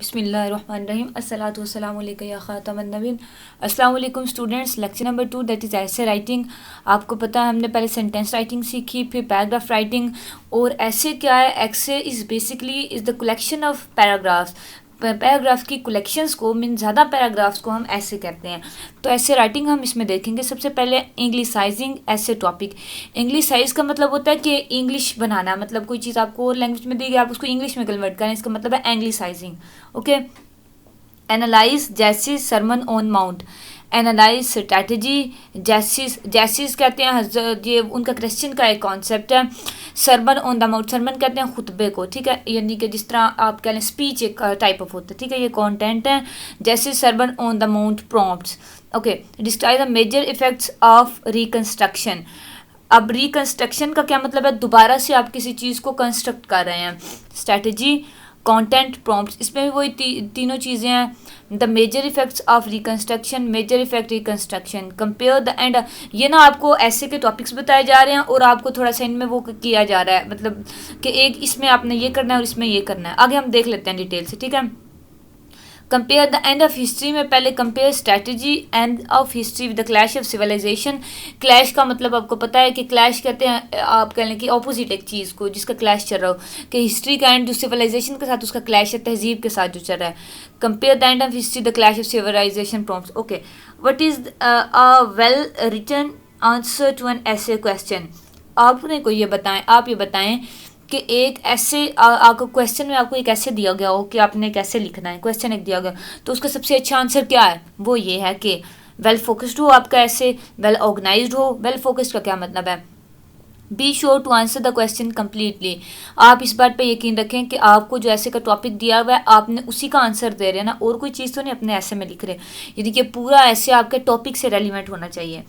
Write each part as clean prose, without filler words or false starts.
बिस्मिल्लाहिर्रहमानिर्रहीम अस्सलातु वस्सलामु अलैका या ख़ातमन नबीन। अस्सलाम वालेकुम students. Lecture number 2 that is ऐसे राइटिंग। आपको पता है हमने पहले सेंटेंस राइटिंग सीखी, फिर पैराग्राफ राइटिंग। और ऐसे क्या है, ऐसे is basically is the collection of paragraphs. Paragraph की कलेक्शंस को मीन ज़्यादा पैराग्राफ्स को हम ऐसे कहते हैं। तो ऐसे राइटिंग हम इसमें देखेंगे। सबसे पहले इंग्लिसाइजिंग ऐसे टॉपिक। इंग्लिसाइज का मतलब होता है कि इंग्लिश बनाना, मतलब कोई चीज़ आपको और लैंग्वेज में दी गई, आप उसको इंग्लिश में कन्वर्ट करें, इसका मतलब है एंग्लिसाइजिंग। ओके। एनालाइज जैसी sermon on mount. Analyse strategy. Jesus कहते हैं, ये उनका क्रिश्चियन का एक कॉन्सेप्ट है। Sermon on the mount, sermon कहते हैं खुतबे को, ठीक है, यानी कि जिस तरह आप कह लें स्पीच एक टाइप ऑफ होता है, ठीक है, ये कंटेंट है। जैसे sermon on the Mount prompts. Okay. Describe the major effects of reconstruction. अब रिकंस्ट्रक्शन का क्या मतलब है, दोबारा से आप किसी चीज़ को कंस्ट्रक्ट कर रहे हैं। स्ट्रैटेजी, कंटेंट, प्रॉम्प्ट्स, इसमें भी वही तीनों चीज़ें हैं। The major effects of reconstruction, major effect reconstruction, compare the end. ये ना आपको ऐसे के टॉपिक्स बताए जा रहे हैं और आपको थोड़ा सा इनमें वो किया जा रहा है, मतलब कि एक इसमें आपने ये करना है और इसमें ये करना है। आगे हम देख लेते हैं डिटेल से, ठीक है। Compare the end of history में पहले compare strategy end of history with the clash of civilisation. Clash का मतलब आपको पता है कि क्लैश कहते हैं, आप कह लें कि ऑपोजिट एक चीज़ को जिसका क्लैश चल रहा हो, कि हिस्ट्री का एंड जो सिविलाइजेशन के साथ उसका क्लैश है, तहजीब के साथ जो चल रहा है। Compare the end of history the clash of civilisation prompts. Okay. What is a well written answer to an essay question. आपने को ये बताएं, आप ये बताएं कि एक ऐसे आपको क्वेश्चन में आपको एक ऐसे दिया गया हो कि आपने कैसे लिखना है, क्वेश्चन एक दिया गया, तो उसका सबसे अच्छा आंसर क्या है, वो ये है कि वेल फोकस्ड हो आपका ऐसे, वेल ऑर्गेनाइज्ड हो। वेल फोकस्ड का क्या मतलब है, be sure to answer the question completely. आप इस बात पे यकीन रखें कि आपको जो ऐसे का टॉपिक दिया हुआ है आपने उसी का आंसर दे रहे हैं ना, और कोई चीज़ तो नहीं अपने ऐसे में लिख रहे, यानी कि पूरा ऐसे आपके टॉपिक से रेलिवेंट होना चाहिए।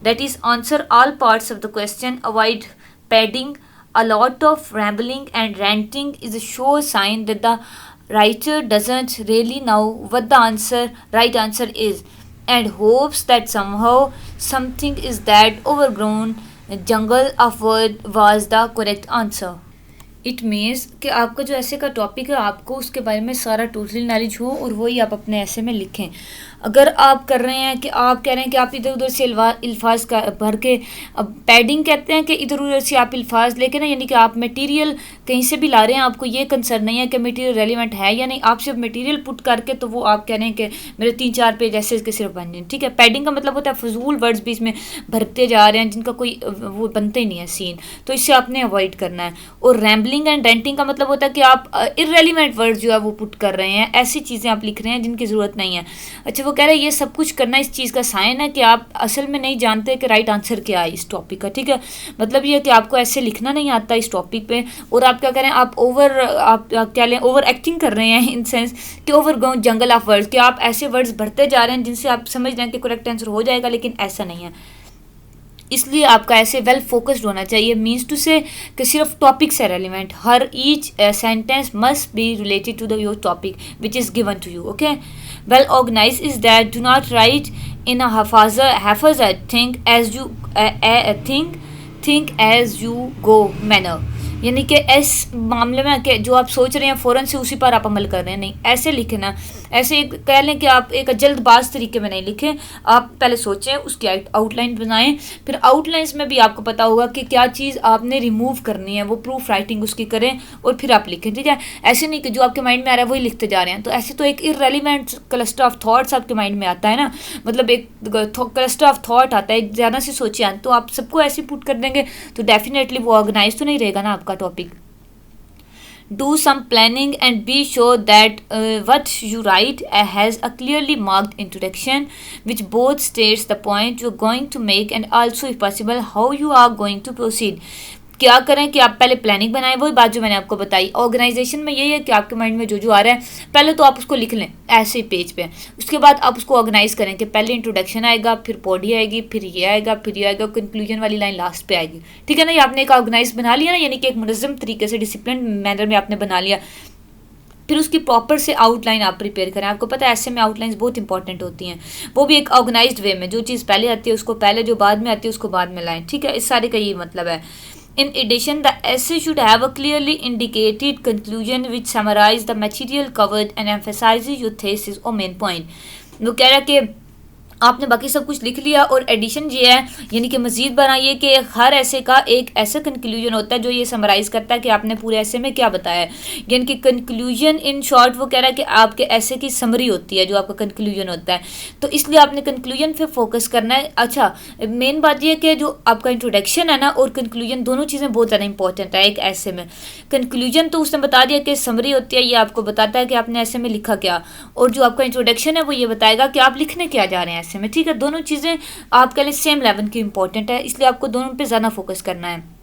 That is answer all parts of the question, avoid padding. A lot of rambling and ranting is a sure sign that the writer doesn't really know what the right answer is, and hopes that somehow something is that overgrown jungle of word was the correct answer. It means कि आपका जो ऐसे का topic है आपको उसके बारे में सारा टोटली नॉलेज हो और वही आप अपने ऐसे में लिखें। अगर आप कर रहे हैं कि आप कह रहे हैं कि आप इधर उधर से अल्फाज का भर के, अब पैडिंग कहते हैं कि इधर उधर से आप अल्फाज लेके ना, यानी कि आप मटेरियल कहीं से भी ला रहे हैं, आपको ये कंसर्न नहीं है कि मटेरियल रेलिवेंट है या नहीं, आप सिर्फ मटेरियल पुट करके तो वो आप कह रहे हैं कि मेरे 3-4 पेज ऐसे इसके सिर्फ बन जाए, ठीक है। पैडिंग का मतलब होता है फजूल वर्ड्स भी इसमें भरते जा रहे हैं जिनका कोई वो बनते ही नहीं है सीन, तो इससे आपने अवॉइड करना है। और रैम्बलिंग एंड रेंटिंग का मतलब होता है कि आप इररेलीवेंट वर्ड्स जो है वो पुट कर रहे हैं, ऐसी चीज़ें आप लिख रहे हैं जिनकी ज़रूरत नहीं है। अच्छा, वो कह रहे हैं ये सब कुछ करना इस चीज़ का साइन है कि आप असल में नहीं जानते कि राइट आंसर क्या है इस टॉपिक का, ठीक है। मतलब ये कि आपको ऐसे लिखना नहीं आता इस टॉपिक पे, और आप क्या करें, आप क्या लें, ओवर एक्टिंग कर रहे हैं इन सेंस कि over go jungle of words, कि आप ऐसे वर्ड्स भरते जा रहे हैं जिनसे आप समझ रहे हैं कि करेक्ट आंसर हो जाएगा, लेकिन ऐसा नहीं है। इसलिए आपका ऐसे वेल फोकस्ड होना चाहिए, मीन्स टू से कि सिर्फ टॉपिक से रेलिवेंट, हर each sentence must be related to the your topic which is given to you. Okay. Well organise is that do not write in a haphazard think as you go manner, यानी कि इस मामले में कि जो आप सोच रहे हैं फ़ौरन से उसी पर आप अमल कर रहे हैं, नहीं, ऐसे लिखना। ऐसे कह लें कि आप एक जल्दबाज तरीके में नहीं लिखें, आप पहले सोचें, उसकी आउटलाइन बनाएं, फिर आउटलाइंस में भी आपको पता होगा कि क्या चीज़ आपने रिमूव करनी है, वो प्रूफ राइटिंग उसकी करें और फिर आप लिखें, ठीक है। ऐसे नहीं कि जो आपके माइंड में आ रहा है वही लिखते जा रहे हैं, तो ऐसे तो एक इररेलीवेंट क्लस्टर ऑफ थॉट्स आपके माइंड में आता है ना, मतलब एक क्लस्टर ऑफ थॉट आता है, ज़्यादा से सोचे तो आप सबको ऐसे पुट कर देंगे तो डेफिनेटली वो ऑर्गेनाइज तो नहीं रहेगा ना आपका topic. Do some planning and be sure that what you write has a clearly marked introduction which both states the point you're going to make and also if possible how you are going to proceed. क्या करें कि आप पहले planning बनाएं, वही बात जो मैंने आपको बताई। ऑर्गेनाइजेशन में यही है कि आपके माइंड में जो आ रहा है पहले तो आप उसको लिख लें ऐसे पेज पे, उसके बाद आप उसको ऑर्गेनाइज करें कि पहले इंट्रोडक्शन आएगा, फिर बॉडी आएगी, फिर ये आएगा, फिर ये आएगा, कंक्लूजन वाली लाइन लास्ट पे आएगी, ठीक है ना। ये आपने एक ऑर्गेनाइज बना लिया ना, यानी कि एक मुनज़्ज़म तरीके से डिसिप्लिन मैनर में आपने बना लिया। फिर उसकी प्रॉपर से आउटलाइन आप प्रिपेयर करें। आपको पता है ऐसे में आउटलाइंस बहुत इंपॉर्टेंट होती हैं, वो भी एक ऑर्गेनाइज्ड वे में, जो चीज़ पहले आती है उसको पहले, जो बाद में आती है उसको बाद में लाएं, ठीक है। इस सारे का ये मतलब है। In addition, the essay should have a clearly indicated conclusion which summarizes the material covered and emphasizes your thesis or main point. वो कह रहा है कि आपने बाकी सब कुछ लिख लिया और एडिशन ये है यानी कि मज़ीद बनाइए कि हर ऐसे का एक ऐसा कंक्लूजन होता है जो ये समराइज़ करता है कि आपने पूरे ऐसे में क्या बताया है, यानी कि कंक्लूजन इन शॉर्ट वो कह रहा है कि आपके ऐसे की समरी होती है जो आपका कंक्लूजन होता है, तो इसलिए आपने कंक्लूजन पे फोकस करना है। अच्छा, मेन बात यह कि जो आपका इंट्रोडक्शन है ना और कंक्लूजन दोनों चीज़ें बहुत ज़्यादा इंपॉर्टेंट है एक ऐसे में। कंक्लूजन तो उसने बता दिया कि समरी होती है, ये आपको बताता है कि आपने ऐसे में लिखा क्या, और जो आपका इंट्रोडक्शन है वो ये बताएगा कि आप लिखने क्या जा रहे हैं ऐसे में। ठीक है, दोनों चीज़ें आपके लिए सेम लेवल की इंपॉर्टेंट है, इसलिए आपको दोनों पे ज़्यादा फोकस करना है।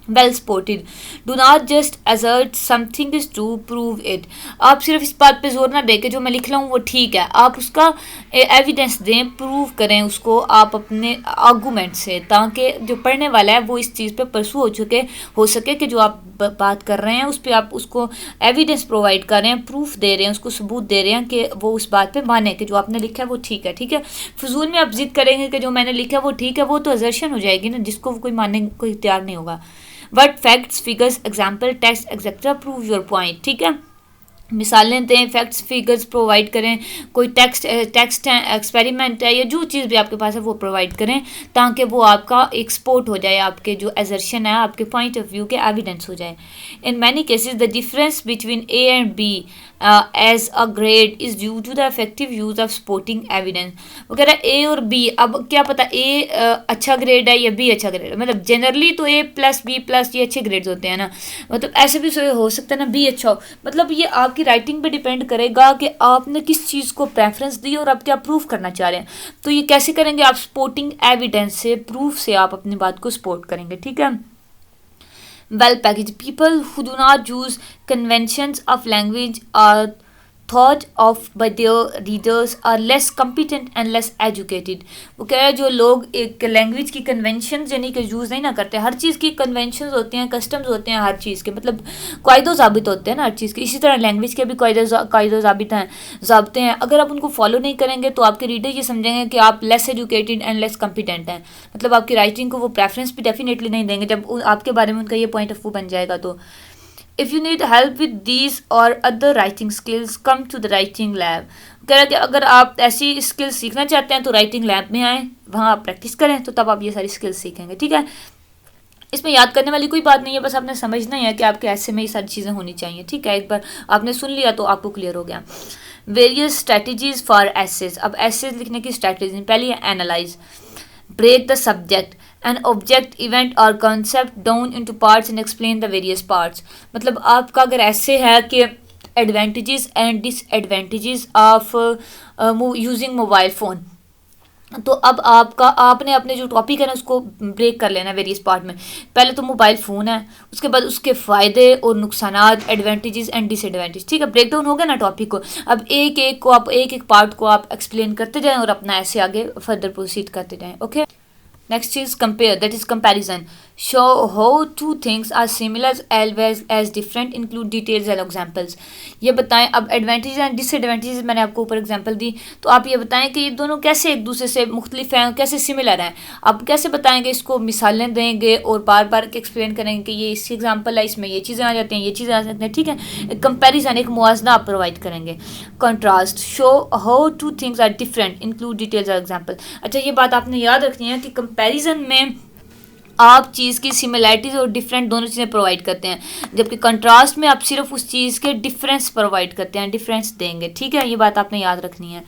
Well supported, do not just assert something is true, prove it. आप सिर्फ इस बात पे जोर ना दें कि जो मैं लिख रहा हूँ वो ठीक है, आप उसका एविडेंस दें, प्रूव करें उसको आप अपने आर्गूमेंट से, ताकि जो पढ़ने वाला है वो इस चीज़ पे परसू हो सके कि जो आप बात कर रहे हैं उस पर आप उसको एविडेंस प्रोवाइड कर रहे हैं, प्रूफ दे रहे हैं, उसको सबूत दे रहे हैं कि वो उस बात पे माने कि जो आपने लिखा है वो ठीक है। ठीक है, फजूल में आप जिद करेंगे कि जो मैंने लिखा है वो ठीक है, वो तो असर्शन हो जाएगी ना, जिसको कोई मानने कोई तैयार नहीं होगा। What facts, figures, example, text, etc. prove your point। ठीक है, मिसालें दें, फैक्ट्स फिगर्स प्रोवाइड करें, कोई टेक्स्ट है, एक्सपेरिमेंट है, या जो चीज़ भी आपके पास है वो प्रोवाइड करें ताकि वो आपका एक्सपोर्ट हो जाए, आपके जो एजर्शन है आपके पॉइंट ऑफ व्यू के एविडेंस हो जाए। In many cases the difference between A and B as a grade is due to the effective use of supporting evidence. वो कह रहा है ए और बी, अब क्या पता ए अच्छा ग्रेड है या बी अच्छा ग्रेड है, मतलब जनरली तो ए प्लस बी प्लस ये अच्छे ग्रेड्स होते हैं ना, मतलब ऐसे भी हो सकता है ना बी अच्छा हो, मतलब ये आपकी राइटिंग पे डिपेंड करेगा कि आपने किस चीज़ को प्रेफरेंस दी और आप क्या प्रूफ करना चाह रहे हैं। तो ये कैसे करेंगे आप, सपोर्टिंग एविडेंस से, प्रूफ से आप अपनी बात को सपोर्ट करेंगे। ठीक है, well packaged people who do not use conventions of language are thought of by their readers are less competent and less educated। वो कह रहा है जो लोग एक लैंग्वेज की कन्वेंशन यानी कि यूज़ नहीं ना करते, हर चीज़ की कन्वेंशन होते हैं, कस्टम्स होते हैं हर चीज़ के, मतलब कायदो ज़ाबित होते हैं ना हर चीज़ के, इसी तरह लैंग्वेज के भी कायदो ज़ाबित हैं, ज़ाब्ते हैं। अगर आप उनको फॉलो नहीं करेंगे तो आपके रीडर ये समझेंगे कि आप less educated and less competent हैं, मतलब आपकी राइटिंग को वो प्रेफरेंस भी डेफिनेटली नहीं देंगे जब आपके बारे में उनका ये पॉइंट ऑफ व्यू बन जाएगा। तो If you need help with these or other writing skills, come to the writing lab। कह रहा है कि अगर आप ऐसी स्किल्स सीखना चाहते हैं तो राइटिंग लैब में आएँ, वहाँ आप प्रैक्टिस करें, तो तब आप ये सारी स्किल्स सीखेंगे। ठीक है, इसमें याद करने वाली कोई बात नहीं है, बस आपने समझना ही है कि आपके ऐसे में ये सारी चीज़ें होनी चाहिए। ठीक है, एक बार आपने सुन लिया तो आपको क्लियर हो गया। वेरियस स्ट्रेटजीज फॉर एसेज, अब एसेज लिखने की स्ट्रेटजी पहली है analyse, break the subject, an object, event or concept down into parts and explain the various parts। मतलब आपका अगर ऐसे है कि advantages and disadvantages of using mobile phone, तो अब आपने अपने जो टॉपिक है ना उसको ब्रेक कर लेना वेरियस पार्ट में। पहले तो मोबाइल फ़ोन है, उसके बाद उसके फ़ायदे और नुकसानात, एडवांटेजेस एंड डिसएडवांटेज। ठीक है, ब्रेक डाउन हो गया ना टॉपिक को, अब एक एक पार्ट को आप एक्सप्लेन करते जाएं और अपना ऐसे आगे फर्दर प्रोसीड करते जाएं। Okay, next is compare, that is comparison. Show how two things are similar as different, include details and examples. ये बताएं, अब एडवांटेज एंड डिसएडवांटेजेस मैंने आपको ऊपर एग्जांपल दी, तो आप ये बताएं कि ये दोनों कैसे एक दूसरे से मुख्तलिफ हैं, कैसे सिमिलर हैं। आप कैसे बताएंगे, इसको मिसालें देंगे और बार बार एक्सप्लेन करेंगे कि ये इसकी एग्जाम्पल है, इसमें ये चीज़ें आ जाती हैं, ये चीज़ें आ सकती हैं। ठीक है, कंपेरिजन, एक मुआवजा आप प्रोवाइड करेंगे। Contrast, show how two things are different, include details और एग्जाम्पल। अच्छा, ये बात आपने याद रखनी है कि कंपेरिजन में आप चीज़ की सिमिलैरिटीज़ और डिफरेंट दोनों चीज़ें प्रोवाइड करते हैं, जबकि कंट्रास्ट में आप सिर्फ उस चीज़ के डिफरेंस प्रोवाइड करते हैं, डिफरेंस देंगे। ठीक है, ये बात आपने याद रखनी है।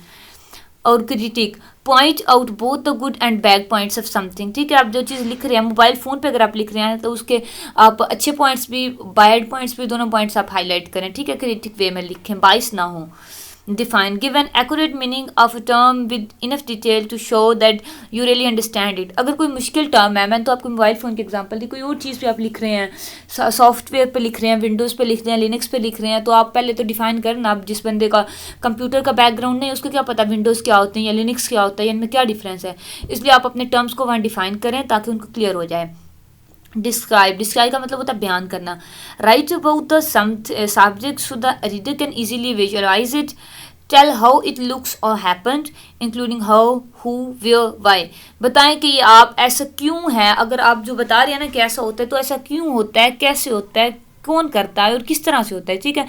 और critic, point out both the good and bad points of something. ठीक है, आप जो चीज़ लिख रहे हैं मोबाइल फ़ोन पे अगर आप लिख रहे हैं तो उसके आप अच्छे पॉइंट्स भी बैड पॉइंट्स भी दोनों पॉइंट्स आप हाईलाइट करें। ठीक है, क्रिटिक वे में लिखें, बाइस ना हो। Define, give an accurate meaning of a term with enough detail to show that you really understand it। अगर कोई मुश्किल टर्म है, मैंने तो आपको मोबाइल फ़ोन की एग्जांपल दी, कोई और चीज़ पे आप लिख रहे हैं, सॉफ्टवेयर पे लिख रहे हैं, विंडोज़ पे लिख रहे हैं, लिनक्स पे लिख रहे हैं, तो आप पहले तो डिफाइन करना। आप जिस बंदे का कंप्यूटर का बैकग्राउंड नहीं, उसको क्या पता विंडोज़ क्या होते हैं या लिनक्स क्या होता है, इनमें क्या डिफरेंस है, इसलिए आप अपने टर्म्स को वहाँ डिफाइन करें ताकि उनको क्लियर हो जाए। डिस्क्राइब, डिस्क्राइब का मतलब होता है बयान करना। Write about the subject so the reader can easily visualise it, tell how it looks और happened including how, who, where, why. बताएं कि ये आप ऐसा क्यों है, अगर आप जो बता रहे हैं ना कि ऐसा होता है तो ऐसा क्यों होता है, कैसे होता है, कौन करता है और किस तरह से होता है, ठीक है।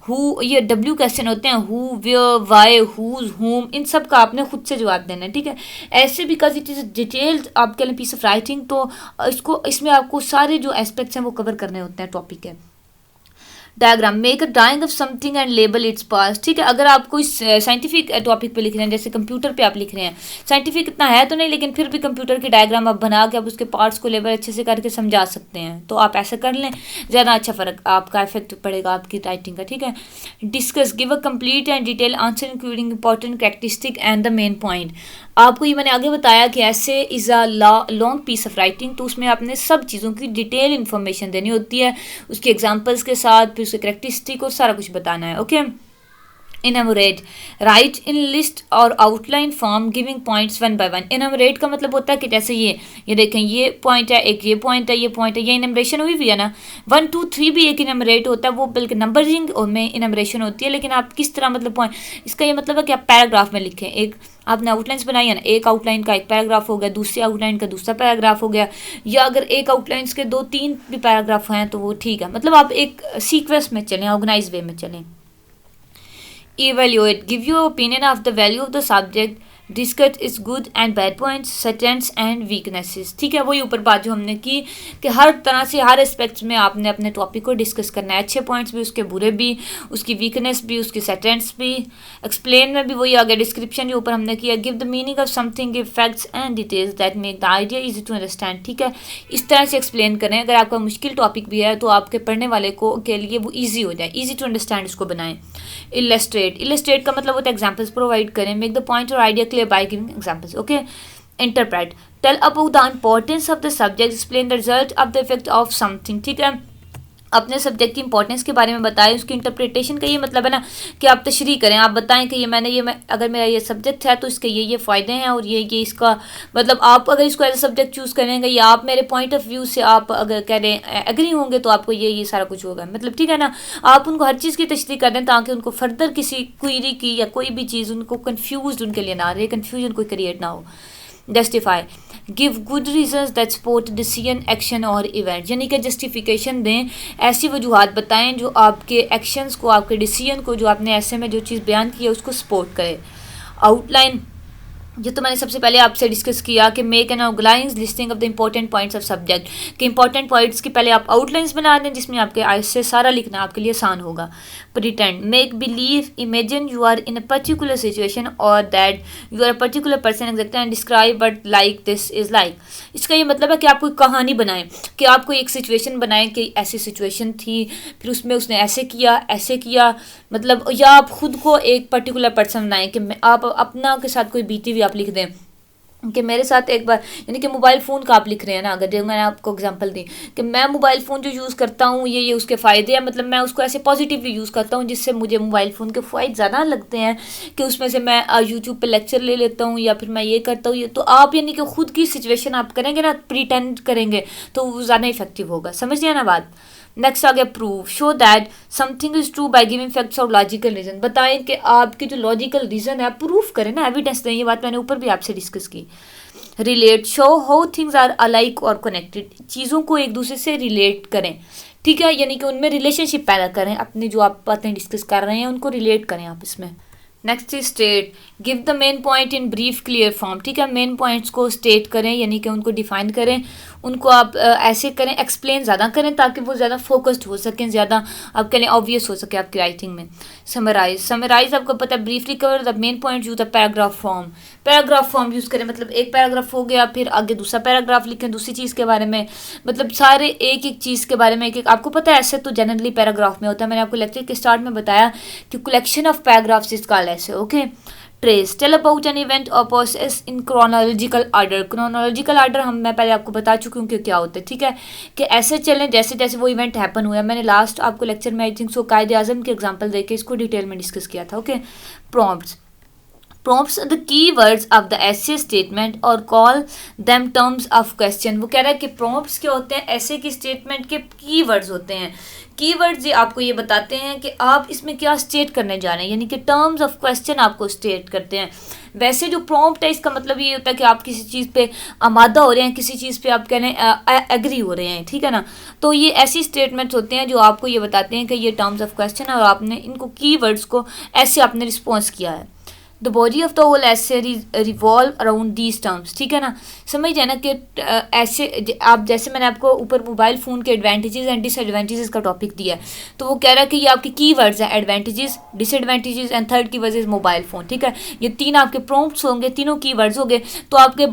हु, ये डब्ल्यू क्वेश्चन होते हैं, हु, वेयर, वाई, हुज, हुम, इन सब का आपने खुद से जवाब देना है, ठीक है। ऐसे बिकॉज इट इज़ डिटेल्ड आपके लिए पीस ऑफ राइटिंग, तो इसमें आपको सारे जो एस्पेक्ट्स हैं वो कवर करने होते हैं, टॉपिक है। Diagram, make a drying of something and label its parts, ठीक है। अगर आप कोई साइंटिफिक टॉपिक पे लिख रहे हैं, जैसे कंप्यूटर पे आप लिख रहे हैं, साइंटिफिक इतना है तो नहीं, लेकिन फिर भी कंप्यूटर की डायग्राम आप बना के आप उसके पार्ट्स को लेबल अच्छे से करके समझा सकते हैं, तो आप ऐसा कर लें, ज़्यादा अच्छा फ़र्क आपका इफेक्ट पड़ेगा आपकी राइटिंग का, ठीक है। Discuss, give a complete and detail answer including important characteristic and the main point. आपको ये मैंने आगे बताया कि essay is a long piece of writing, तो उसमें आपने सब चीज़ों की डिटेल इन्फॉर्मेशन देनी होती है, उसके एग्जांपल्स के साथ, फिर उसके करेक्टरिस्टिक और सारा कुछ बताना है, okay. Enumerate, write in list और outline form giving points one by one. Enumerate का मतलब होता है कि जैसे ये देखें, ये पॉइंट है, एक ये पॉइंट है, ये पॉइंट है, ये इनमरेशन हुई भी है ना, 1 2 3 भी एक इनमरेट होता है, वो बल्कि नंबरिंग और में इनमरेशन होती है, लेकिन आप किस तरह मतलब पॉइंट, इसका ये मतलब है कि आप पैराग्राफ में लिखें, एक आपने आउटलाइंस बनाई है ना, एक आउटलाइन का एक पैराग्राफ हो गया, दूसरी आउटलाइन का दूसरा पैराग्राफ हो गया, या अगर एक आउटलाइंस के 2 3 भी पैराग्राफ हैं तो वो ठीक है, मतलब आप एक सीक्वेंस में चलें, ऑर्गेनाइज वे में चलें। Evaluate, give your opinion of the value of the subject, discuss is good and bad points, strengths and weaknesses, ठीक है। वही ऊपर बात जो हमने की कि हर तरह से हर एस्पेक्ट्स में आपने अपने टॉपिक को डिस्कस करना है, अच्छे पॉइंट्स भी, उसके बुरे भी, उसकी वीकनेस भी, उसकी स्ट्रेंथ्स भी। एक्सप्लेन में भी वही आ गया, डिस्क्रिप्शन जो ऊपर हमने किया, give the meaning of something, give facts and details that make the idea easy to understand, ठीक है। इस तरह से एक्सप्लेन करें, अगर आपका मुश्किल टॉपिक भी है तो आपके पढ़ने वाले को के लिए वो ईजी हो जाए, ईजी टू अंडरस्टैंड उसको बनाएं। इलस्ट्रेट, इलस्ट्रेट का मतलब होता है एग्जाम्पल्स प्रोवाइड करें, मेक द पॉइंट और idea clear by giving examples, okay. Interpret, tell about the importance of the subject, explain the result of the effect of something, ठीक है। अपने सब्जेक्ट की इंपॉर्टेंस के बारे में बताएं, उसकी इंटरप्रिटेशन का ये मतलब है ना कि आप तशरीह करें, आप बताएं कि अगर मेरा ये सब्जेक्ट है तो इसके ये फ़ायदे हैं और ये इसका मतलब, आप अगर इसको एज ए सब्जेक्ट चूज़ करेंगे या आप मेरे पॉइंट ऑफ व्यू से आप अगर कह रहे हैं एग्री होंगे तो आपको ये सारा कुछ होगा, मतलब ठीक है ना। आप उनको हर चीज़ की तशरीह कर दें ताकि उनको फर्दर किसी क्वेरी की या कोई भी चीज़ उनको कन्फ्यूज उनके लिए ना रहे, कन्फ्यूजन कोई क्रिएट ना हो। Justify, give good reasons that support decision, action और इवेंट, यानी कि जस्टिफिकेशन दें, ऐसी वजूहत बताएं जो आपके एक्शंस को, आपके डिसीजन को, जो आपने ऐसे में जो चीज़ बयान की है उसको सपोर्ट करे। आउटलाइन, ये तो मैंने सबसे पहले आपसे डिस्कस किया कि make an outlines listing of the important points of subject, कि इंपॉर्टेंट पॉइंट्स की पहले आप आउटलाइंस बना दें जिसमें आपके आइस से सारा लिखना आपके लिए आसान होगा। Pretend, make believe, imagine you are in a particular situation और that you are a particular person exact and describe but like this is like. इसका ये मतलब है कि आप कोई कहानी बनाएं, कि आप कोई एक सिचुएशन बनाएं कि ऐसी सिचुएशन थी, फिर उसमें उसने ऐसे किया, मतलब, या आप खुद को एक पर्टिकुलर पर्सन बनाएं कि आप अपना के साथ कोई बीती हुई आप लिख दें कि मेरे साथ एक बार, यानी कि मोबाइल फ़ोन का आप लिख रहे हैं ना, अगर जो मैंने आपको एग्जांपल दी कि मैं मोबाइल फ़ोन जो यूज़ करता हूँ ये उसके फ़ायदे हैं, मतलब मैं उसको ऐसे पॉजिटिवली यूज़ करता हूँ जिससे मुझे मोबाइल फ़ोन के फ़ायदे ज़्यादा लगते हैं कि उसमें से मैं यूट्यूब पे लेक्चर ले लेता हूँ या फिर मैं ये करता हूँ ये, तो आप यानी कि खुद की सिचुएशन आप करेंगे ना, प्रिटेंड करेंगे तो वो ज़्यादा इफेक्टिव होगा, समझ लिया ना बात। नेक्स्ट आ गया prove, show that something is true by giving facts और लॉजिकल रीजन, बताएं कि आपके जो लॉजिकल रीजन है प्रूफ करें ना, एविडेंस दें, ये बात मैंने ऊपर भी आपसे डिस्कस की। Relate, show how things are alike और कनेक्टेड, चीज़ों को एक दूसरे से रिलेट करें, ठीक है, यानी कि उनमें रिलेशनशिप पैदा करें, अपने जो आप बातें डिस्कस कर रहे हैं उनको रिलेट करें आप इसमें। Next is state, give the main point in brief clear form, ठीक है, मेन पॉइंट्स को स्टेट करें यानी कि उनको डिफाइन करें, उनको आप ऐसे करें, एक्सप्लेन ज़्यादा करें ताकि वो ज़्यादा फोकस्ड हो सकें, ज़्यादा आपके लिए ऑब्वियस हो सके आपकी राइटिंग में। समराइज आपको पता है, briefly cover the main point use the paragraph form use करें, मतलब एक पैराग्राफ हो गया फिर आगे दूसरा पैराग्राफ लिखें दूसरी चीज़ के बारे में, मतलब सारे एक चीज़ के बारे में एक आपको पता है, ऐसे तो जनरली पैराग्राफ में होता है, मैंने आपको लेक्चर के स्टार्ट में बताया कि collection of paragraphs is called essay, okay. Trace, tell about an event और प्रोसेस इन क्रोनोलॉजिकल आर्डर मैं पहले आपको बता चुकी हूँ कि क्या होता है, ठीक है, कि ऐसे चलें जैसे जैसे वो इवेंट हैपन हुआ। मैंने लास्ट आपको लेक्चर में आई थिंक सो कायदे आज़म के एग्जांपल देके इसको डिटेल में डिस्कस किया था, okay. Prompts, Prompts are the key words of the essay statement or call them terms of question। वो कह रहा है कि prompts क्या होते हैं, ऐसे की स्टेटमेंट के की वर्ड्स होते हैं। की वर्ड्स ये आपको ये बताते हैं कि आप इसमें क्या स्टेट करने जा रहे हैं, यानी कि टर्म्स ऑफ क्वेश्चन आपको स्टेट करते हैं। वैसे जो प्रॉम्प्ट है इसका मतलब ये होता है कि आप किसी चीज़ पे आमादा हो रहे हैं, किसी चीज़ पे आप कहने एग्री हो रहे हैं, ठीक है ना। तो ये ऐसी स्टेटमेंट्स होते हैं जो आपको ये बताते हैं कि ये टर्म्स ऑफ क्वेश्चन है और आपने इनको की वर्ड्स को ऐसे आपने रिस्पॉन्स किया है। The body of the whole essay revolve around these terms, ठीक है ना। समझ जाए ना कि ऐसे आप जैसे मैंने आपको ऊपर मोबाइल फ़ोन के एडवांटेजेस एंड डिसएडवांटेजेस का टॉपिक दिया है, तो वो कह रहा है कि ये आपके की वर्ड्स हैं, एडवांटेजेस, डिसएडवांटेजेस एंड थर्ड की वजह मोबाइल फ़ोन, ठीक है। ये तीन आपके प्रॉम्प्ट्स होंगे, तीनों की वर्ड्स होंगे, तो आपके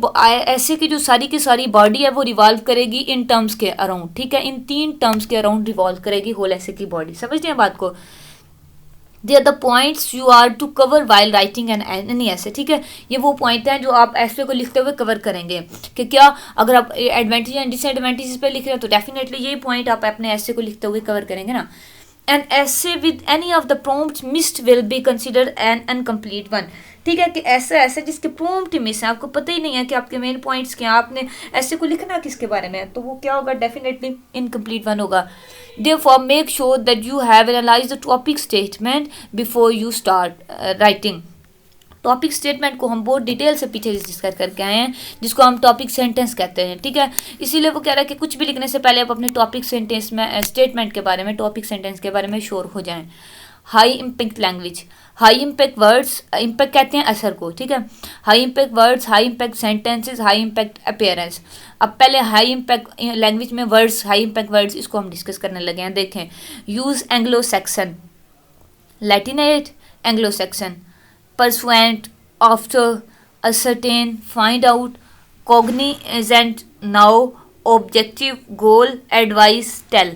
ऐसे की जो सारी की सारी बॉडी है वो रिवॉल्व करेगी इन टर्म्स के अराउंड, ठीक है। इन तीन टर्म्स के अराउंड रिवॉल्व करेगी होल ऐसे की बॉडी। समझ रहे हैं बात को। They are the points you are to cover while writing an any essay, ठीक है। ये वो पॉइंट हैं जो आप ऐसे को लिखते हुए कवर करेंगे कि क्या अगर आप एडवांटेज एंड डिसएडवांटेजेस पे लिख रहे हो तो डेफिनेटली ये पॉइंट आप अपने ऐसे को लिखते हुए कवर करेंगे ना। एन ऐसे with any of the prompts missed will be considered an incomplete one, ठीक है। कि ऐसे जिसके प्रॉम्प्ट मिस है, आपको पता ही नहीं है कि आपके मेन पॉइंट्स क्या, आपने ऐसे को लिखना किसके बारे में है, तो वो क्या होगा, डेफिनेटली इनकम्प्लीट वन होगा। Therefore, make sure that you have analyzed the topic statement before you start writing। Topic statement को हम बहुत डिटेल से पीछे डिस्कस करके आए हैं, जिसको हम टॉपिक सेंटेंस कहते हैं, ठीक है। इसीलिए वो कह रहा है कि कुछ भी लिखने से पहले आप अपने टॉपिक सेंटेंस में स्टेटमेंट के बारे में, टॉपिक सेंटेंस के बारे में श्योर हो जाएं। High impact language, high impact words, impact कहते हैं असर को, ठीक है। High impact words, high impact sentences, high impact appearance. अब पहले हाई इम्पैक्ट लैंग्वेज में वर्ड्स, हाई इम्पैक्ट वर्ड्स, इसको हम डिस्कस करने लगे हैं। देखें, use Anglo Saxon, Latinate, Anglo Saxon, pursuant, after, ascertain, find out, cognizant, now, objective, goal, advice, tell.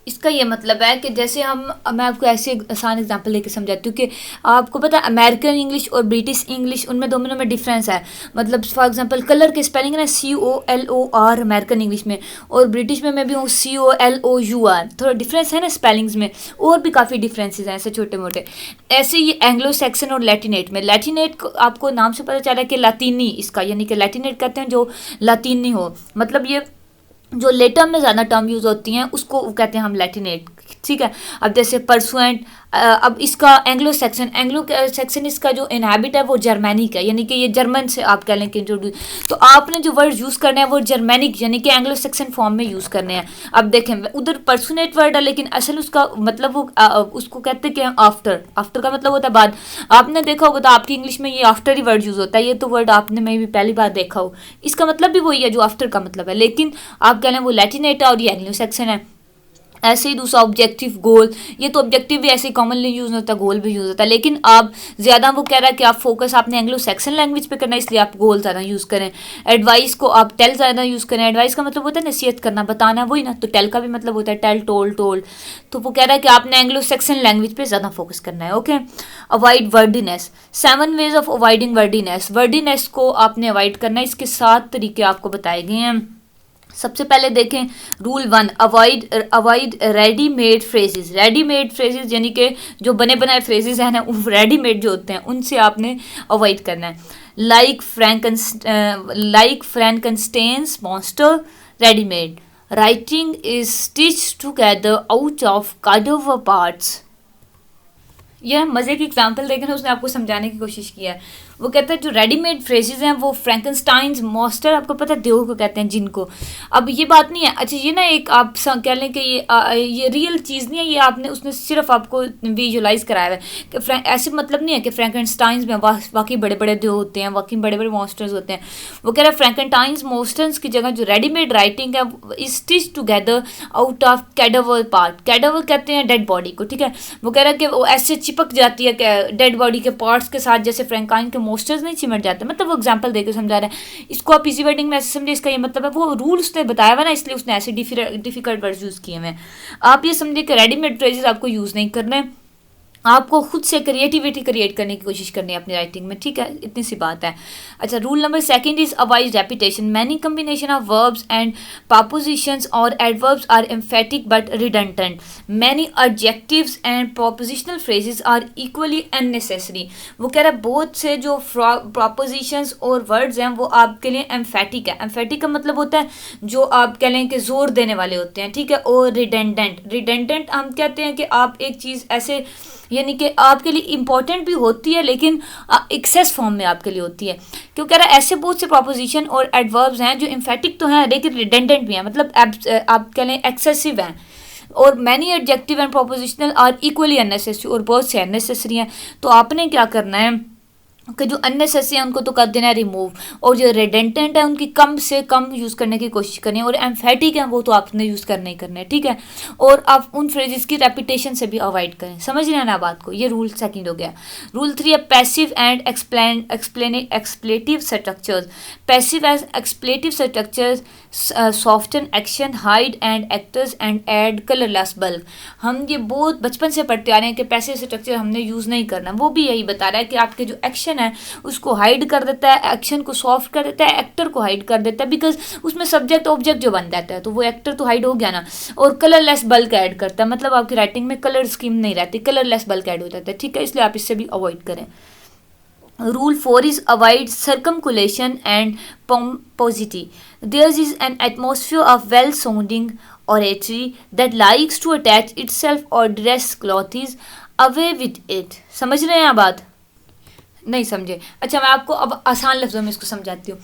इसका ये मतलब है कि जैसे मैं आपको ऐसे आसान एग्जांपल लेके समझाती हूँ कि आपको पता है अमेरिकन इंग्लिश और ब्रिटिश इंग्लिश, उनमें दोनों में डिफरेंस है। मतलब फॉर एग्जांपल कलर के स्पेलिंग है ना, COLOR अमेरिकन इंग्लिश में, और ब्रिटिश में भी हूँ COLOUR, थोड़ा डिफरेंस है ना स्पेलिंग्स में, और भी काफ़ी डिफरेंसेस हैं ऐसे छोटे मोटे। ऐसे ही एंग्लो सेक्सन और लैटिनेट में, लैटिनेट आपको नाम से पता चल रहा है कि लातीनी इसका, यानी कि लैटिनेट कहते हैं जो लातीनी हो, मतलब ये जो लेटर में ज़्यादा टर्म यूज़ होती हैं उसको कहते हैं हम लैटिनेट, ठीक है। अब जैसे परसुएंट, अब इसका एंग्लो सेक्शन इसका जो इनहैबिट है वो जर्मैनिक है, यानी कि ये जर्मन से आप कह लें कि इंट्रोड्यूस, तो आपने जो वर्ड यूज़ करने हैं वो जर्मैनिक यानी कि एंग्लो सेक्शन फॉर्म में यूज़ करने हैं। अब देखें उधर परसुनेट वर्ड है, लेकिन असल उसका मतलब वो उसको कहते हैं कि आफ्टर का मतलब होता है बाद। आपने देखा होगा तो आपकी इंग्लिश में ये आफ्टर ही वर्ड यूज़ होता है, ये तो वर्ड आपने मैं भी पहली बार देखा हो, इसका मतलब भी वही है जो आफ्टर का मतलब है, लेकिन आप कह लें वो लैटिनेट है और ये एंग्लो सेक्शन है। ऐसे ही दूसरा ऑब्जेक्टिव, गोल, ये तो ऑब्जेक्टिव भी ऐसे कॉमनली यूज़ होता है, गोल भी यूज़ होता है, लेकिन आप ज़्यादा वो कह रहा है कि आप फोकस आपने एंग्लो सेक्शन लैंग्वेज पे करना है, इसलिए आप गोल ज़्यादा यूज़ करें। एडवाइस को आप टेल ज़्यादा यूज़ करें, एडवाइस का मतलब होता है नसीहत करना, बताना, वही ना, तो टेल का भी मतलब होता है टेल, टोल्ड, तो वो कह रहा है कि आपने एंग्लो सेक्शन लैंग्वेज पर ज़्यादा फोकस करना है। Okay, avoid wordiness, 7 ways of avoiding wordiness. Wordiness को आपने अवॉइड करना है, इसके 7 तरीके आपको बताए गए हैं। सबसे पहले देखें rule 1, avoid readymade phrases. Readymade phrases यानी कि जो बने बनाए फ्रेजेस हैं ना, रेडीमेड जो होते हैं उनसे आपने अवॉइड करना है। Like Frankenstein's monster, readymade. Writing is stitch together out of cardover parts. यह मज़े की एग्जांपल देकर उसने आपको समझाने की कोशिश किया है। वो कहता है जो रेडीमेड फ्रेजेस हैं वो फ्रैंकनस्टाइन्स मॉन्स्टर, आपको पता है देव को कहते हैं जिनको। अब ये बात नहीं है, अच्छा ये ना एक आप कह लें कि ये रियल चीज़ नहीं है, ये आपने उसने सिर्फ आपको विजुलाइज कराया है कि ऐसे मतलब नहीं है कि फ्रैंकनस्टाइन्स में वाकई बड़े बड़े देव होते हैं, वाकई बड़े बड़े मॉन्स्टर्स होते हैं। वो कह रहा है फ्रैंकनस्टाइन्स मॉन्स्टर्स की जगह जो रेडीमेड राइटिंग है is stitch together out of cadaver part. Cadaver कहते हैं डेड बॉडी को, ठीक है। वो कह रहा है कि वो ऐसे चिपक जाती है डेड बॉडी के पार्ट्स के साथ, जैसे फ्रैंकाइन के मॉन्स्टर्स नहीं चिमट जाते, मतलब वो एग्जांपल देकर समझा रहा है। इसको आप इजी वर्डिंग में ऐसे समझे, इसका ये मतलब है वो रूल उसने बताया हुआ ना, इसलिए उसने ऐसे डिफिकल्ट वर्ड्स यूज़ किए हुए हैं। आप ये समझिए कि रेडीमेड फ्रेजेस आपको यूज़ नहीं करने, आपको खुद से क्रिएटिविटी क्रिएट करने की कोशिश करनी है अपनी राइटिंग में, ठीक है, इतनी सी बात है। अच्छा, rule number second is avoid repetition. Many combination of verbs and prepositions और adverbs are emphatic but redundant. Many adjectives and prepositional phrases are equally unnecessary. वो कह रहा है बहुत से जो प्रपोजिशंस और वर्ड्स हैं वो आपके लिए एम्फेटिक है। एम्फेटिक का मतलब होता है जो आप कह लें कि जोर देने वाले होते हैं, ठीक है। और रिडेंडेंट, रिडेंडेंट हम कहते हैं कि आप एक चीज़ ऐसे यानी कि आपके लिए इंपॉर्टेंट भी होती है लेकिन एक्सेस फॉर्म में आपके लिए होती है। क्यों कह रहा है ऐसे बहुत से प्रपोजिशन और एडवर्ब्स हैं जो इम्फेटिक तो हैं लेकिन रिडेंडेंट भी हैं, मतलब आप कह लें एक्सेसिव हैं। और many adjective and prepositional are equally unnecessary, और बहुत से अननेसेसरी हैं। तो आपने क्या करना है कि जो अननेसेसरी है उनको तो कर देना है रिमूव, और जो रिडेंडेंट है उनकी कम से कम यूज़ करने की कोशिश करनी है, और एम्फेटिक है वो तो आपने यूज़ करना ही करना है, ठीक है। और आप उन फ्रेजेस की रेपिटेशन से भी अवॉइड करें। समझ रहे हैं ना बात को? ये रूल सेकंड हो गया। रूल थ्री है passive and expletive structures. Passive and expletive structures soften action, hide and actors and add colourless bulk. हम ये बहुत बचपन से पढ़ते आ रहे हैं कि पैसिव स्ट्रक्चर हमने यूज़ नहीं करना। वो भी यही बता रहा है कि आपके जो एक्शन है उसको हाइड कर देता है, एक्शन को सॉफ्ट कर देता है, एक्टर को हाइड कर देता है, बिकॉज उसमें सब्जेक्ट ऑब्जेक्ट जो बन जाता है तो वो एक्टर तो हाइड हो गया ना। और कलरलेस बल्क ऐड करता है, मतलब आपकी राइटिंग में कलर स्कीम नहीं रहती, कलरलेस बल्क ऐड हो जाता है, ठीक है। इसलिए आप इससे भी अवॉइड करें। Rule 4 is avoid circumculation and pomposity. There is an atmosphere of well-sounding oratory that likes to attach itself or dress clothes away with it. समझ रहे हैं आप बात? नहीं समझे? अच्छा, मैं आपको अब आसान लफ्ज़ों में इसको समझाती हूँ।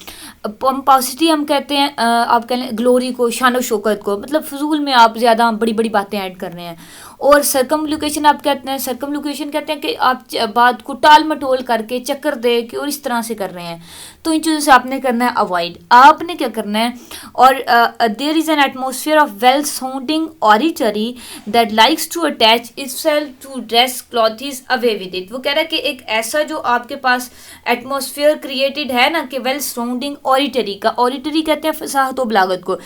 पम्पोसिटी हम कहते हैं आप कह लें ग्लोरी को, शान शौकत को, मतलब फजूल में आप ज़्यादा बड़ी बड़ी बातें ऐड कर रहे हैं। और सर्कमलोकेशन आप कहते हैं, सर्कमलोकेशन कहते हैं कि आप बात को टाल मटोल करके चक्कर दे के और इस तरह से कर रहे हैं। तो इन चीज़ों से आपने करना है अवॉइड। आपने क्या करना है, और there is an atmosphere of well sounding oratory that likes to attach itself to dress clothes away with it. वो कह रहा है कि एक ऐसा जो आपके पास एटमोसफियर क्रिएटेड है ना कि वेल साउंडिंग ऑरिटरी का, ऑरिटरी कहते हैं फसाहत व बलागत को।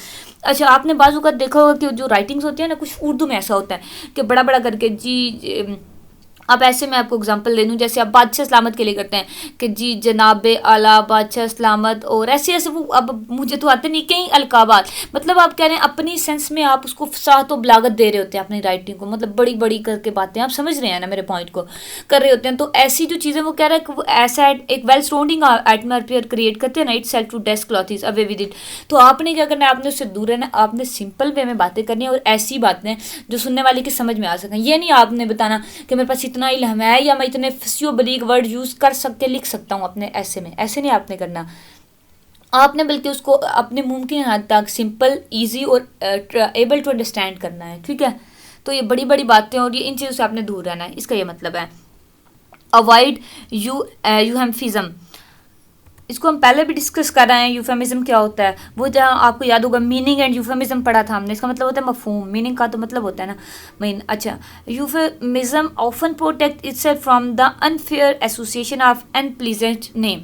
अच्छा, आपने बाजू का देखा होगा कि जो राइटिंग्स होती है ना, कुछ उर्दू में ऐसा होता है कि बड़ा बड़ा करके जी, अब ऐसे मैं आपको एग्जांपल दे दूं, जैसे आप बादशाह सलामत के लिए करते हैं कि जी जनाब आला बादशाह सलामत, और ऐसे ऐसे वो अब मुझे तो आते नहीं कई अलकाबात, मतलब आप कह रहे हैं अपनी सेंस में आप उसको फसाहत और बलागत दे रहे होते हैं अपनी राइटिंग को, मतलब बड़ी बड़ी करके बातें, आप समझ रहे हैं ना मेरे पॉइंट को, कर रहे होते हैं। तो ऐसी जो चीज़ें वो कह रहा है कि वो ऐसा एक वेल साउंडिंग एटमॉस्फेयर क्रिएट करते हैं ना, itself to desk clothes away with it. तो आपने क्या करना है, आपने उससे दूर रहना, आपने सिंपल वे में बातें करनी है और ऐसी बातें जो सुनने वाले की समझ में आ सकें। ये नहीं आपने बताना कि मेरे पास इतना इल्म है या मैं इतने फसियो बलीग वर्ड यूज़ कर सकते लिख सकता हूँ अपने ऐसे में, ऐसे नहीं आपने करना। आपने बल्कि उसको अपने मुमकिन हद तक सिंपल, इजी और एबल टू अंडरस्टैंड करना है, ठीक है। तो ये बड़ी बड़ी बातें और ये इन चीज़ों से आपने दूर रहना है, इसका ये मतलब है। अवॉइड यूहेम्फिज्म, इसको हम पहले भी डिस्कस कर रहे हैं। यूफेमिज्म क्या होता है, वो जहाँ आपको याद होगा मीनिंग एंड यूफेमिज्म पढ़ा था हमने। इसका मतलब होता है मफहूम, मीनिंग का तो मतलब होता है ना मीन। अच्छा, euphemism often protect itself from the unfair association of unpleasant name,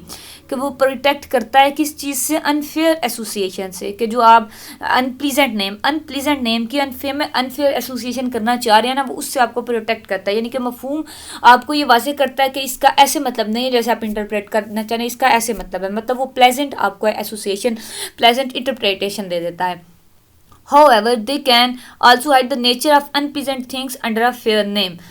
कि वो प्रोटेक्ट करता है किस चीज़ से, अनफेयर एसोसिएशन से, कि जो आप अनप्लीजेंट नेम की अनफेयर एसोसिएशन करना चाह रहे हैं ना, वो उससे आपको प्रोटेक्ट करता है। यानी कि मफहूम आपको ये वाज़ेह करता है कि इसका ऐसे मतलब नहीं है जैसे आप इंटरप्रेट करना चाह रहे हैं, इसका ऐसे मतलब है, मतलब वो प्लेजेंट आपको एसोसिएशन, प्लेजेंट इंटरप्रिटेशन दे देता है। However, they can also hide the nature of unpleasant things under a fair name.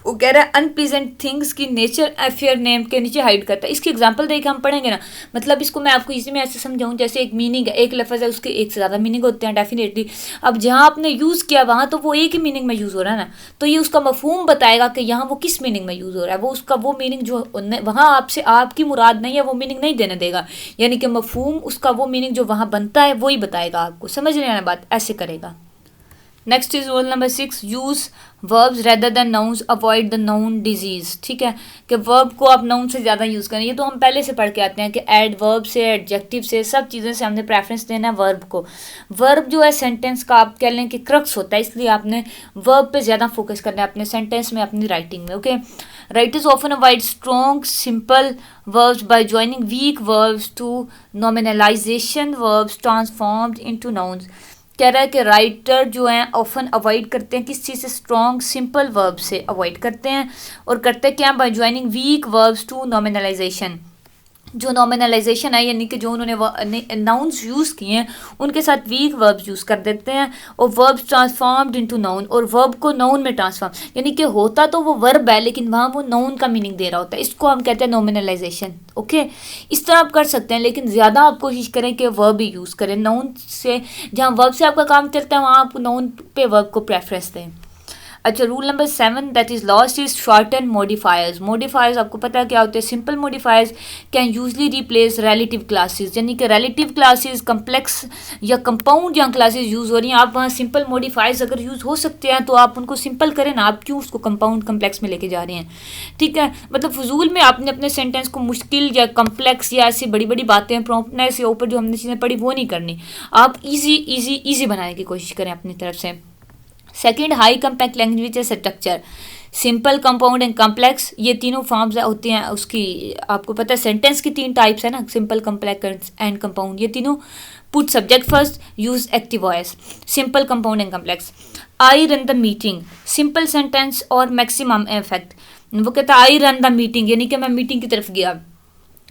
वो कह रहा है अनप्लीजेंट थिंग्स की नेचर फेयर नेम के नीचे हाइड करता है। इसकी एग्जांपल देके हम पढ़ेंगे ना, मतलब इसको मैं आपको इसी में ऐसे समझाऊं, जैसे एक मीनिंग है, एक लफ्ज़ है, उसके एक से ज़्यादा मीनिंग होते हैं डेफिनेटली। अब जहाँ आपने यूज़ किया वहाँ तो वो एक ही मीनिंग में यूज़ हो रहा है ना, तो ये उसका मफहूम बताएगा कि यहाँ वो किस मीनिंग में यूज़ हो रहा है। वो उसका वो मीनिंग जो वहाँ आपसे आपकी मुराद नहीं है वो मीनिंग नहीं देने देगा, यानी कि मफहूम उसका वो मीनिंग जो वहाँ बनता है वही बताएगा आपको। समझ रहे हैं ना बात, ऐसे करेगा। Next is rule number 6, use verbs rather than nouns, avoid the noun disease. ठीक है, कि वर्ब को आप नाउन से ज़्यादा यूज़ करें। ये तो हम पहले से पढ़ के आते हैं कि एडवर्ब से, एडजेक्टिव से, सब चीज़ों से हमने प्रेफरेंस देना है वर्ब को। वर्ब जो है सेंटेंस का आप कह लें कि क्रक्स होता है, इसलिए आपने वर्ब पे ज़्यादा फोकस करना है अपने सेंटेंस में, अपनी राइटिंग में। Okay, writers often avoid strong simple verbs by joining weak verbs to nominalization verbs transformed into nouns. कह रहा है कि राइटर जो हैं ऑफन अवॉइड करते हैं किस चीज़ से, स्ट्रॉन्ग सिंपल वर्ब से अवॉइड करते हैं, और करते क्या, by joining weak verbs to nominalisation. जो नॉमिनलाइजेशन है यानी कि जो उन्होंने नाउन्स यूज़ किए हैं उनके साथ वीक वर्ब्स यूज़ कर देते हैं, और वर्ब्स ट्रांसफॉर्म्ड इनटू नाउन, और वर्ब को नाउन में ट्रांसफॉर्म, यानी कि होता तो वो वर्ब है लेकिन वहाँ वो नाउन का मीनिंग दे रहा होता है, इसको हम कहते हैं नॉमिनलाइजेशन। ओके, इस तरह आप कर सकते हैं, लेकिन ज़्यादा आप कोशिश करें कि वर्ब ही यूज़ करें। नाउन से, जहाँ वर्ब से आपका काम चलता है वहाँ आप नाउन पे वर्ब को प्रेफरेंस दें। अच्छा, rule number 7 that is lost is shorten modifiers. Modifiers आपको पता है क्या होते हैं, simple modifiers can usually replace relative classes, यानी कि रिलेटिव क्लासेस, कम्प्लेक्स या कंपाउंड जहाँ क्लासेस यूज़ हो रही हैं, आप वहाँ सिंपल मॉडिफायर्स अगर यूज़ हो सकते हैं तो आप उनको सिंपल करें ना, आप क्यों उसको कंपाउंड कम्प्लेक्स में लेके जा रहे हैं। ठीक है, मतलब फजूल में आपने अपने सेंटेंस को मुश्किल या कम्प्लेक्स या ऐसी बड़ी बड़ी बातें प्रॉम्प्टनेस या ऊपर जो हमने चीज़ें पढ़ी वो नहीं करनी, आप ईजी बनाने की कोशिश करें अपनी तरफ से। Second, high compact language structure, simple, compound and complex, ये तीनों फॉर्म्स होती हैं उसकी। आपको पता है सेंटेंस की 3 टाइप्स है ना, सिंपल, कम्प्लेक्स एंड कंपाउंड, ये तीनों। Put subject first, use active voice, simple, compound and complex. I run the meeting, simple sentence और मैक्सिमम इफेक्ट। वो कहता है आई रन द मीटिंग, यानी कि मैं मीटिंग की तरफ गया।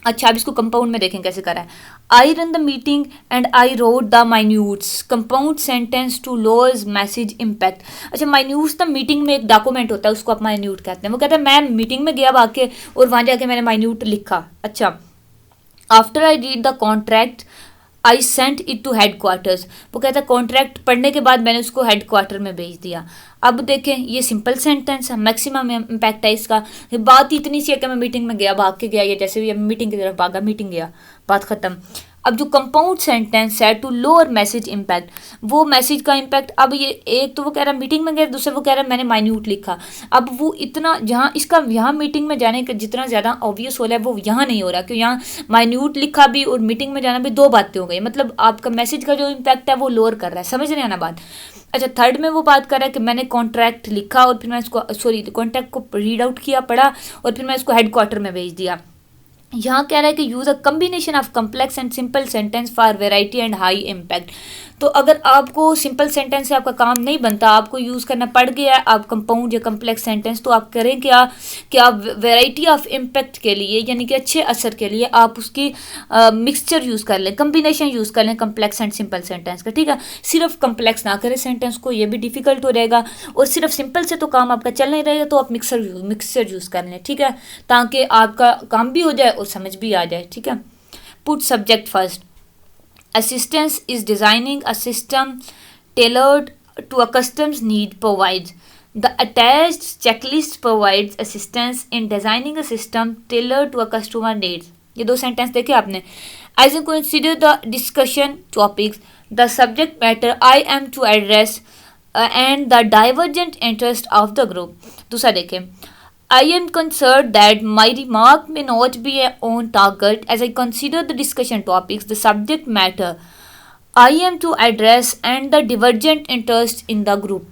अच्छा, अब इसको कंपाउंड में देखें कैसे करा है। I run the meeting and I wrote the minutes, compound sentence to lowers message impact. अच्छा, माइन्यूट्स द मीटिंग में एक डॉक्यूमेंट होता है उसको आप माइन्यूट कहते हैं। वो कहता है मैं मीटिंग में गया भाग और वहाँ जाके मैंने माइन्यूट लिखा। अच्छा, after I read the contract I sent it to headquarters, वो कहता है कॉन्ट्रैक्ट पढ़ने के बाद मैंने उसको हेड क्वार्टर में भेज दिया। अब देखें ये सिंपल सेंटेंस है, मैक्सिमम इम्पैक्ट है इसका। बात इतनी सी है कि मैं मीटिंग में गया, भाग के गया, या जैसे भी मीटिंग की तरफ भागा, मीटिंग गया, बात ख़त्म। अब जो कंपाउंड सेंटेंस है टू लोअर मैसेज इम्पैक्ट, वो मैसेज का इम्पैक्ट, अब ये एक तो वो कह रहा है मीटिंग में गया, दूसरा वो कह रहा है मैंने माइन्यूट लिखा। अब वो इतना जहाँ इसका यहाँ मीटिंग में जाने का जितना ज़्यादा ऑब्वियस हो रहा है वो यहाँ नहीं हो रहा, क्योंकि यहाँ माइन्यूट लिखा भी और मीटिंग में जाना भी दो बातें हो गई, मतलब आपका मैसेज का जो इम्पैक्ट है वो लोअर कर रहा है। समझ रहे हैं ना बात। अच्छा, थर्ड में वो बात कर रहा है कि मैंने कॉन्ट्रैक्ट लिखा और फिर मैं इसको कॉन्ट्रैक्ट को रीड आउट किया, पढ़ा, और फिर मैं इसको हेड क्वार्टर में भेज दिया। यहाँ कह रहा है कि use a combination of complex and simple sentence for variety and high impact. तो अगर आपको सिंपल सेंटेंस से आपका काम नहीं बनता, आपको यूज़ करना पड़ गया आप कंपाउंड या कम्प्लेक्स सेंटेंस, तो आप करें क्या कि आप वेराइटी ऑफ इम्पैक्ट के लिए यानी कि अच्छे असर के लिए आप उसकी मिक्सचर यूज़ कर लें, कम्बिनेशन यूज़ कर लें कम्प्लेक्स एंड सिंपल सेंटेंस का। ठीक है, सिर्फ कम्प्लेक्स ना करें सेंटेंस को, ये भी डिफिकल्ट हो रहेगा, और सिर्फ सिंपल से तो काम आपका चल नहीं रहेगा, तो आप मिक्सचर यूज़ कर लें। ठीक है, ताकि आपका काम भी हो जाए और समझ भी आ जाए। ठीक है, put subject first, assistance is designing a system tailored to a customer's need provides. The attached checklist provides assistance in designing a system tailored to a customer needs. ये दो सेंटेंस देखे आपने। As you consider the discussion topics, the subject matter I am to address and the divergent interest of the group. दूसरा देखें, I am concerned that my remark may not be on target as I consider the discussion topics, the subject matter I am to address and the divergent interest in the group.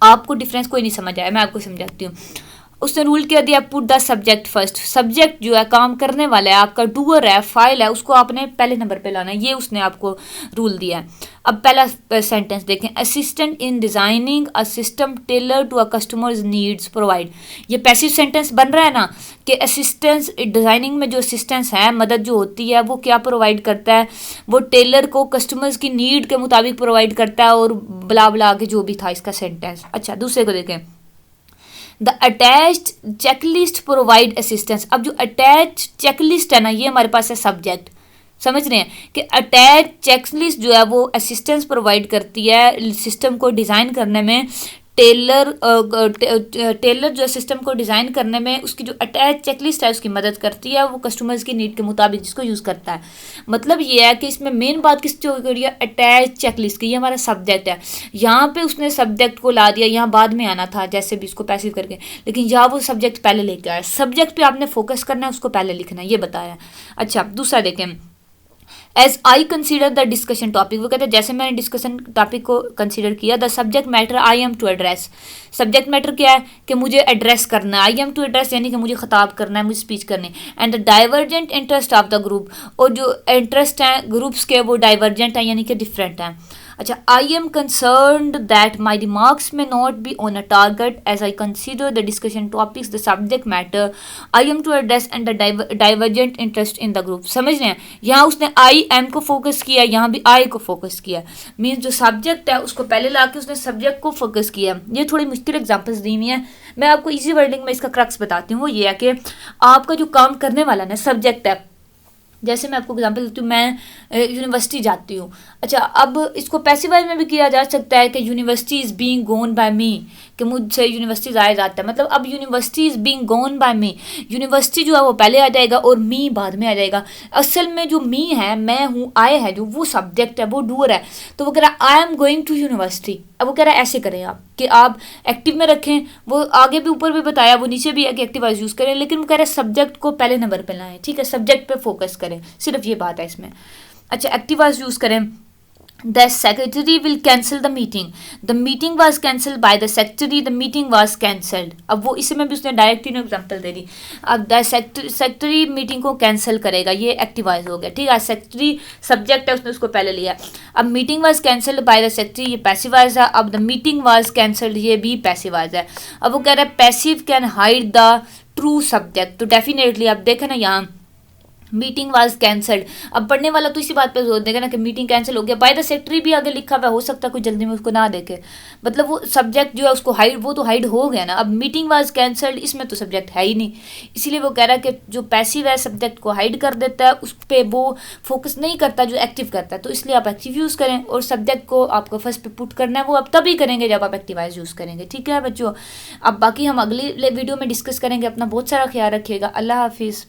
आपको difference कोई नहीं समझ आया, मैं आपको समझाती हूँ। उसने रूल क्या दिया, put the subject first. Subject जो है काम करने वाला है, आपका डूअर है, फाइल है, उसको आपने पहले नंबर पे लाना है, ये उसने आपको रूल दिया है। अब पहला सेंटेंस देखें, assistant in designing a system tailor to a customers needs provide. ये पैसिव सेंटेंस बन रहा है ना कि असिस्टेंस डिज़ाइनिंग में जो असिस्टेंस है, मदद जो होती है, वो क्या प्रोवाइड करता है, वो टेलर को कस्टमर्स की नीड के मुताबिक प्रोवाइड करता है, और बला बला के जो भी था इसका सेंटेंस। अच्छा, दूसरे को देखें, the attached checklist provide assistance. अब जो अटैच चेकलिस्ट है ना, ये हमारे पास है सब्जेक्ट। समझ रहे हैं कि अटैच चेकलिस्ट जो है वो असिस्टेंस प्रोवाइड करती है सिस्टम को डिज़ाइन करने में। टेलर जो सिस्टम को डिज़ाइन करने में उसकी जो अटैच चेकलिस्ट है उसकी मदद करती है, वो कस्टमर्स की नीड के मुताबिक जिसको यूज़ करता है। मतलब ये है कि इसमें मेन बात किस जो करी है, अटैच चेकलिस्ट की। ये हमारा सब्जेक्ट है, यहाँ पे उसने सब्जेक्ट को ला दिया, यहाँ बाद में आना था जैसे भी इसको पैसिव करके, लेकिन यहाँ वो सब्जेक्ट पहले लेके आया। सब्जेक्ट पे आपने फोकस करना है, उसको पहले लिखना है, ये बताया। अच्छा, दूसरा देखें, as I consider the discussion topic. वो कहते हैं जैसे मैंने डिस्कशन टॉपिक को कंसिडर किया, the subject matter I am to address. Subject matter क्या है कि मुझे एड्रेस करना है, आई एम टू एड्रेस यानी कि मुझे खिताब करना है, मुझे स्पीच करनी है। And the divergent interest of the group, और जो इंटरेस्ट हैं ग्रुप्स के वो डाइवर्जेंट हैं यानी कि डिफरेंट हैं। अच्छा, I am concerned that my remarks may not be on a target as I consider the discussion topics the subject matter I am to address and the divergent interest in the group. समझ रहे हैं, यहाँ उसने I am को focus किया, यहाँ भी आई को फोकस किया, मीन्स जो सब्जेक्ट है उसको पहले ला के उसने सब्जेक्ट को फोकस किया। ये थोड़ी मुश्किल एग्जाम्पल्स दी हुई हैं, मैं आपको इजी वर्डिंग में इसका क्रक्स बताती हूँ। वो ये है कि आपका जो काम करने वाला ना सब्जेक्ट है, जैसे मैं आपको एग्जांपल देती हूँ, मैं यूनिवर्सिटी जाती हूँ। अच्छा, अब इसको पैसिवाइज में भी किया जा सकता है कि university is being gone by me, कि मुझसे यूनिवर्सिटी जाया जाता है, मतलब अब university is being gone by me, university जो है वो पहले आ जाएगा और मी बाद में आ जाएगा। असल में जो मी है, मैं हूँ, आई है जो, वो सब्जेक्ट है, वो डूअर है। तो वो कह रहा है I am going to university. अब वो कह रहा है ऐसे करें आप कि आप एक्टिव में रखें, वो आगे भी ऊपर भी बताया, वो नीचे भी है कि एक्टिव वाइज यूज़ करें, लेकिन वो कह रहा है सब्जेक्ट को पहले नंबर पे लाएं, ठीक है, सब्जेक्ट पे फोकस करें, सिर्फ ये बात है इसमें। अच्छा, एक्टिव वाइज यूज़ करें। The secretary will cancel the meeting. The meeting was cancelled by the secretary. The meeting was cancelled. अब वो इसमें भी उसने डायरेक्ट तीनों एग्जाम्पल दे दी। अब द सेक्रेटरी मीटिंग को कैंसिल करेगा, ये एक्टिवाइज हो गया, ठीक है। सेक्रेटरी सब्जेक्ट है, उसने उसको पहले लिया। अब meeting was cancelled by the secretary, ये पैसिवाइज है। अब द मीटिंग वाज कैंसल्ड, ये भी पैसिवाइज है। अब वो कह रहा है passive can hide the true subject, तो डेफिनेटली आप देखें ना यहाँ मीटिंग वाज कैंसल्ड। अब पढ़ने वाला तो इसी बात पे जोर देगा ना कि मीटिंग कैंसिल हो गया, बाय द सेक्रेटरी भी आगे लिखा हुआ, हो सकता है कोई जल्दी में उसको ना देखे, मतलब वो सब्जेक्ट जो है उसको हाइड, वो तो हाइड हो गया ना। अब मीटिंग वाज कैंसल्ड, इसमें तो सब्जेक्ट है ही नहीं, इसीलिए वो कह रहा है कि जो पैसिव है सब्जेक्ट को हाइड कर देता है, उस पर वो फोकस नहीं करता जो एक्टिव करता है, तो इसलिए आप एक्टिव यूज़ करें और सब्जेक्ट को आपको फर्स्ट पे पुट करना है, वो आप तभी करेंगे जब आप एक्टिवाइज यूज़ करेंगे, ठीक है बच्चों। अब बाकी हम अगली वीडियो में डिस्कस करेंगे। अपना बहुत सारा ख्याल रखिएगा। अल्लाह हाफिज़।